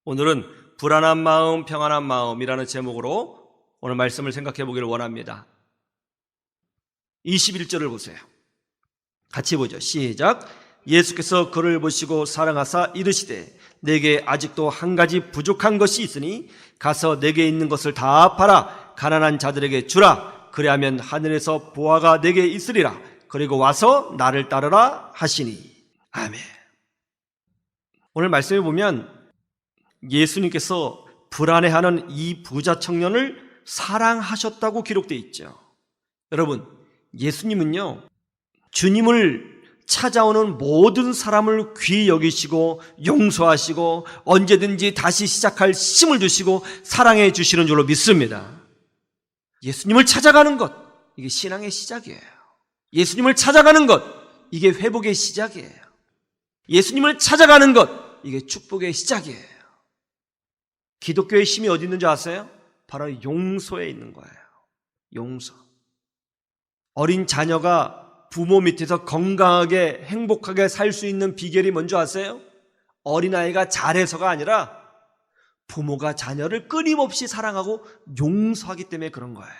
오늘은 불안한 마음, 평안한 마음이라는 제목으로 오늘 말씀을 생각해 보기를 원합니다. 21절을 보세요. 같이 보죠. 시작. 예수께서 그를 보시고 사랑하사 이르시되 내게 아직도 한 가지 부족한 것이 있으니 가서 내게 있는 것을 다 팔아 가난한 자들에게 주라. 그리하면 하늘에서 보화가 내게 있으리라. 그리고 와서 나를 따르라 하시니. 아멘. 오늘 말씀에 보면 예수님께서 불안해하는 이 부자 청년을 사랑하셨다고 기록되어 있죠. 여러분, 예수님은요, 주님을 찾아오는 모든 사람을 귀히 여기시고 용서하시고 언제든지 다시 시작할 힘을 주시고 사랑해 주시는 줄로 믿습니다. 예수님을 찾아가는 것, 이게 신앙의 시작이에요. 예수님을 찾아가는 것, 이게 회복의 시작이에요. 예수님을 찾아가는 것, 이게 축복의 시작이에요. 기독교의 힘이 어디 있는지 아세요? 바로 용서에 있는 거예요. 용서. 어린 자녀가 부모 밑에서 건강하게 행복하게 살 수 있는 비결이 뭔지 아세요? 어린아이가 잘해서가 아니라 부모가 자녀를 끊임없이 사랑하고 용서하기 때문에 그런 거예요.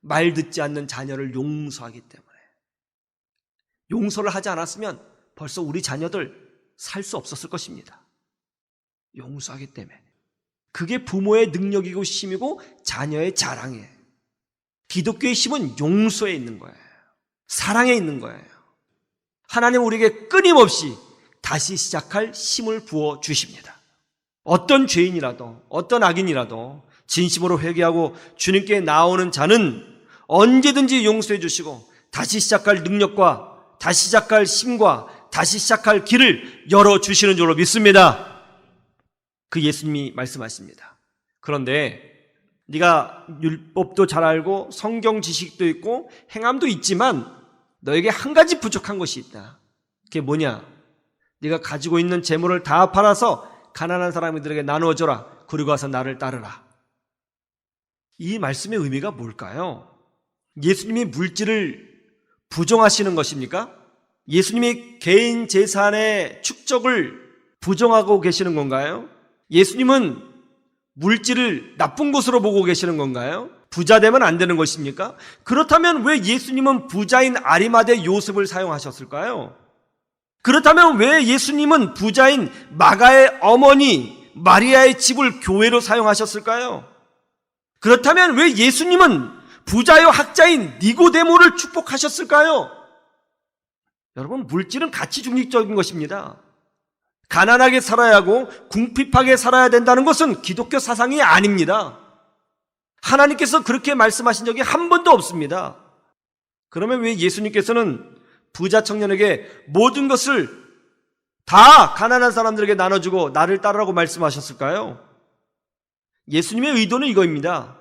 말 듣지 않는 자녀를 용서하기 때문에. 용서를 하지 않았으면 벌써 우리 자녀들 살 수 없었을 것입니다. 용서하기 때문에. 그게 부모의 능력이고 힘이고 자녀의 자랑이에요. 기독교의 힘은 용서에 있는 거예요. 사랑에 있는 거예요. 하나님 우리에게 끊임없이 다시 시작할 힘을 부어 주십니다. 어떤 죄인이라도 어떤 악인이라도 진심으로 회개하고 주님께 나오는 자는 언제든지 용서해 주시고 다시 시작할 능력과 다시 시작할 힘과 다시 시작할 길을 열어주시는 줄로 믿습니다. 그 예수님이 말씀하십니다. 그런데 네가 율법도 잘 알고 성경 지식도 있고 행함도 있지만 너에게 한 가지 부족한 것이 있다. 그게 뭐냐? 네가 가지고 있는 재물을 다 팔아서 가난한 사람들에게 나누어줘라. 그리고 와서 나를 따르라. 이 말씀의 의미가 뭘까요? 예수님이 물질을 부정하시는 것입니까? 예수님이 개인 재산의 축적을 부정하고 계시는 건가요? 예수님은 물질을 나쁜 것으로 보고 계시는 건가요? 부자 되면 안 되는 것입니까? 그렇다면 왜 예수님은 부자인 아리마대 요셉을 사용하셨을까요? 그렇다면 왜 예수님은 부자인 마가의 어머니 마리아의 집을 교회로 사용하셨을까요? 그렇다면 왜 예수님은 부자요 학자인 니고데모를 축복하셨을까요? 여러분, 물질은 가치 중립적인 것입니다. 가난하게 살아야 하고 궁핍하게 살아야 된다는 것은 기독교 사상이 아닙니다. 하나님께서 그렇게 말씀하신 적이 한 번도 없습니다. 그러면 왜 예수님께서는 부자 청년에게 모든 것을 다 가난한 사람들에게 나눠주고 나를 따르라고 말씀하셨을까요? 예수님의 의도는 이거입니다.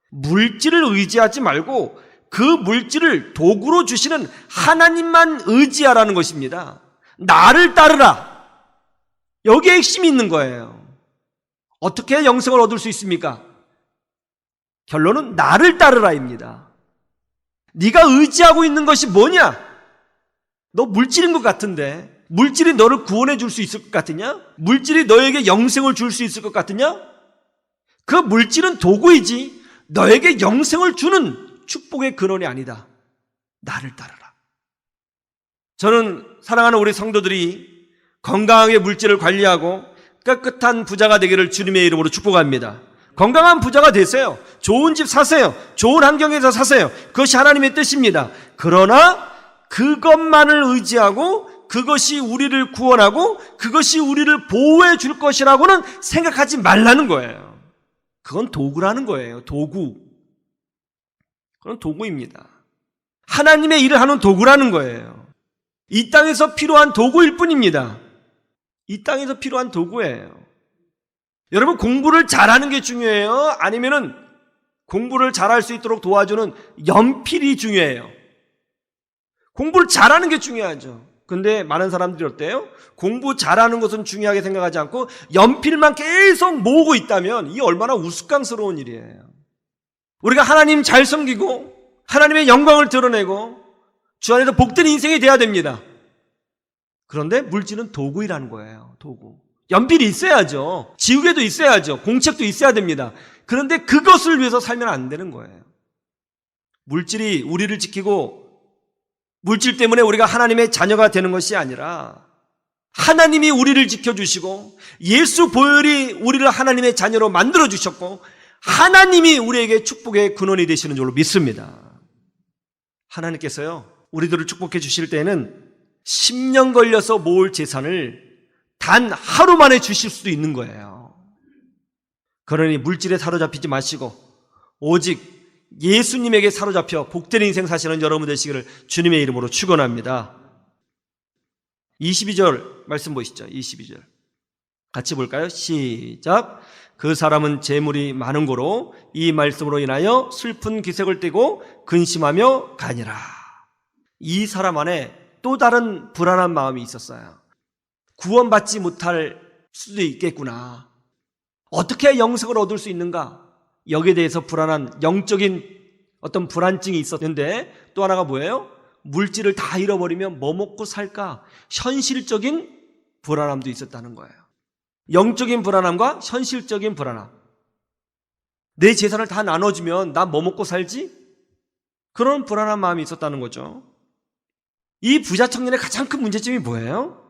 물질을 의지하지 말고 그 물질을 도구로 주시는 하나님만 의지하라는 것입니다. 나를 따르라. 여기에 핵심이 있는 거예요. 어떻게 영생을 얻을 수 있습니까? 결론은 나를 따르라입니다. 네가 의지하고 있는 것이 뭐냐? 너 물질인 것 같은데 물질이 너를 구원해 줄 수 있을 것 같으냐? 물질이 너에게 영생을 줄 수 있을 것 같으냐? 그 물질은 도구이지 너에게 영생을 주는 축복의 근원이 아니다. 나를 따르라. 저는 사랑하는 우리 성도들이 건강하게 물질을 관리하고 깨끗한 부자가 되기를 주님의 이름으로 축복합니다. 건강한 부자가 되세요. 좋은 집 사세요. 좋은 환경에서 사세요. 그것이 하나님의 뜻입니다. 그러나 그것만을 의지하고 그것이 우리를 구원하고 그것이 우리를 보호해 줄 것이라고는 생각하지 말라는 거예요. 그건 도구라는 거예요. 도구. 그건 도구입니다. 하나님의 일을 하는 도구라는 거예요. 이 땅에서 필요한 도구일 뿐입니다. 이 땅에서 필요한 도구예요. 여러분, 공부를 잘하는 게 중요해요? 아니면은 공부를 잘할 수 있도록 도와주는 연필이 중요해요? 공부를 잘하는 게 중요하죠. 근데 많은 사람들이 어때요? 공부 잘하는 것은 중요하게 생각하지 않고 연필만 계속 모으고 있다면 이게 얼마나 우스꽝스러운 일이에요. 우리가 하나님 잘 섬기고 하나님의 영광을 드러내고 주 안에서 복된 인생이 돼야 됩니다. 그런데 물질은 도구이라는 거예요. 도구. 연필이 있어야죠. 지우개도 있어야죠. 공책도 있어야 됩니다. 그런데 그것을 위해서 살면 안 되는 거예요. 물질이 우리를 지키고 물질 때문에 우리가 하나님의 자녀가 되는 것이 아니라 하나님이 우리를 지켜주시고 예수 보혈이 우리를 하나님의 자녀로 만들어주셨고 하나님이 우리에게 축복의 근원이 되시는 줄로 믿습니다. 하나님께서요, 우리들을 축복해 주실 때는 10년 걸려서 모을 재산을 단 하루 만에 주실 수도 있는 거예요. 그러니 물질에 사로잡히지 마시고 오직 예수님에게 사로잡혀 복된 인생 사시는 여러분 되시기를 주님의 이름으로 축원합니다. 22절 말씀 보시죠. 22절 같이 볼까요? 시작. 그 사람은 재물이 많은 고로 이 말씀으로 인하여 슬픈 기색을 띠고 근심하며 가니라. 이 사람 안에 또 다른 불안한 마음이 있었어요. 구원받지 못할 수도 있겠구나. 어떻게 영생을 얻을 수 있는가? 여기에 대해서 불안한 영적인 어떤 불안증이 있었는데 또 하나가 뭐예요? 물질을 다 잃어버리면 뭐 먹고 살까? 현실적인 불안함도 있었다는 거예요. 영적인 불안함과 현실적인 불안함. 내 재산을 다 나눠주면 나 뭐 먹고 살지? 그런 불안한 마음이 있었다는 거죠. 이 부자 청년의 가장 큰 문제점이 뭐예요?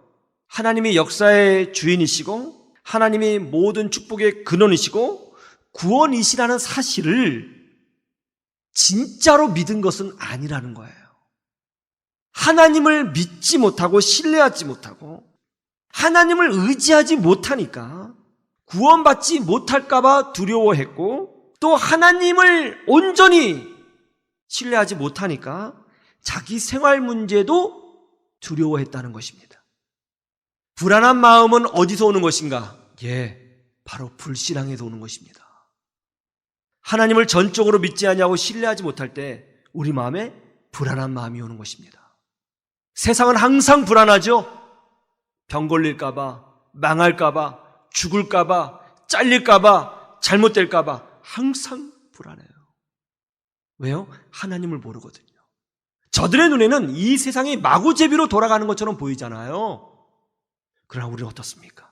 하나님이 역사의 주인이시고 하나님이 모든 축복의 근원이시고 구원이시라는 사실을 진짜로 믿은 것은 아니라는 거예요. 하나님을 믿지 못하고 신뢰하지 못하고 하나님을 의지하지 못하니까 구원받지 못할까봐 두려워했고 또 하나님을 온전히 신뢰하지 못하니까 자기 생활 문제도 두려워했다는 것입니다. 불안한 마음은 어디서 오는 것인가? 바로 불신앙에서 오는 것입니다. 하나님을 전적으로 믿지 않냐고 신뢰하지 못할 때 우리 마음에 불안한 마음이 오는 것입니다. 세상은 항상 불안하죠. 병 걸릴까봐, 망할까봐, 죽을까봐, 잘릴까봐, 잘못될까봐 항상 불안해요. 왜요? 하나님을 모르거든요. 저들의 눈에는 이 세상이 마구제비로 돌아가는 것처럼 보이잖아요. 그러나 우리는 어떻습니까?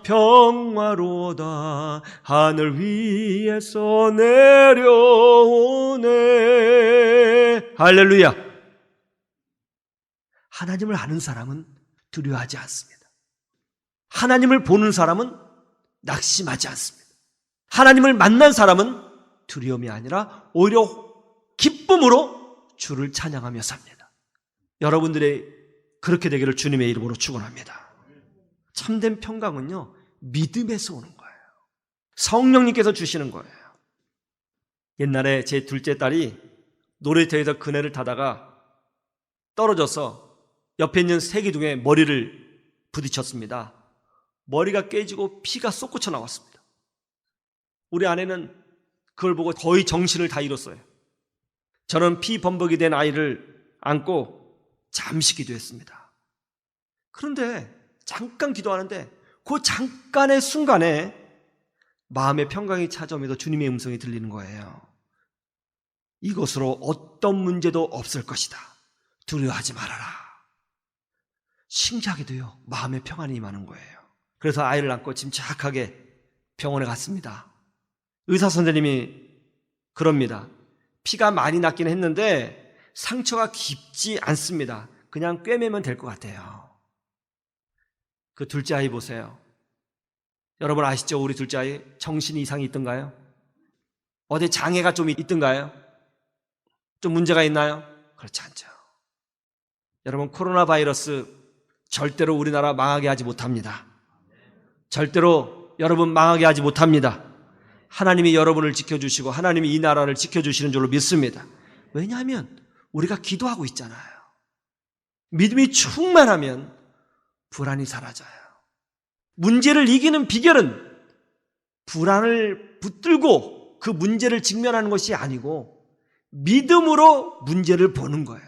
평화로다 하늘 위에서 내려오네. 할렐루야. 하나님을 아는 사람은 두려워하지 않습니다. 하나님을 보는 사람은 낙심하지 않습니다. 하나님을 만난 사람은 두려움이 아니라 오히려 기쁨으로 주를 찬양하며 삽니다. 여러분들의 그렇게 되기를 주님의 이름으로 축원합니다. 참된 평강은요, 믿음에서 오는 거예요. 성령님께서 주시는 거예요. 옛날에 제 둘째 딸이 놀이터에서 그네를 타다가 떨어져서 옆에 있는 세기둥에 머리를 부딪혔습니다. 머리가 깨지고 피가 쏟구쳐 나왔습니다. 우리 아내는 그걸 보고 거의 정신을 다 잃었어요. 저는 피 범벅이 된 아이를 안고 잠시 기도했습니다. 그런데 잠깐 기도하는데 그 잠깐의 순간에 마음의 평강이 찾아오면서 주님의 음성이 들리는 거예요. 이것으로 어떤 문제도 없을 것이다. 두려워하지 말아라. 신기하게도요, 마음의 평안이 임하는 거예요. 그래서 아이를 안고 침착하게 병원에 갔습니다. 의사 선생님이 그럽니다. 피가 많이 났긴 했는데 상처가 깊지 않습니다. 그냥 꿰매면 될 것 같아요. 그 둘째 아이 보세요. 여러분 아시죠? 우리 둘째 아이 정신 이상이 있던가요? 어디 장애가 좀 있던가요? 좀 문제가 있나요? 그렇지 않죠. 여러분 코로나 바이러스 절대로 우리나라 망하게 하지 못합니다. 절대로 여러분 망하게 하지 못합니다. 하나님이 여러분을 지켜주시고 하나님이 이 나라를 지켜주시는 줄로 믿습니다. 왜냐하면 우리가 기도하고 있잖아요. 믿음이 충만하면 불안이 사라져요. 문제를 이기는 비결은 불안을 붙들고 그 문제를 직면하는 것이 아니고 믿음으로 문제를 보는 거예요.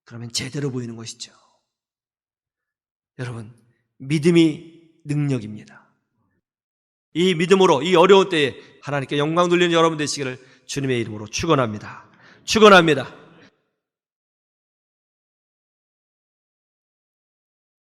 그러면 제대로 보이는 것이죠. 여러분, 믿음이 능력입니다. 이 믿음으로 이 어려운 때에 하나님께 영광 돌리는 여러분 되시기를 주님의 이름으로 축원합니다. 축원합니다.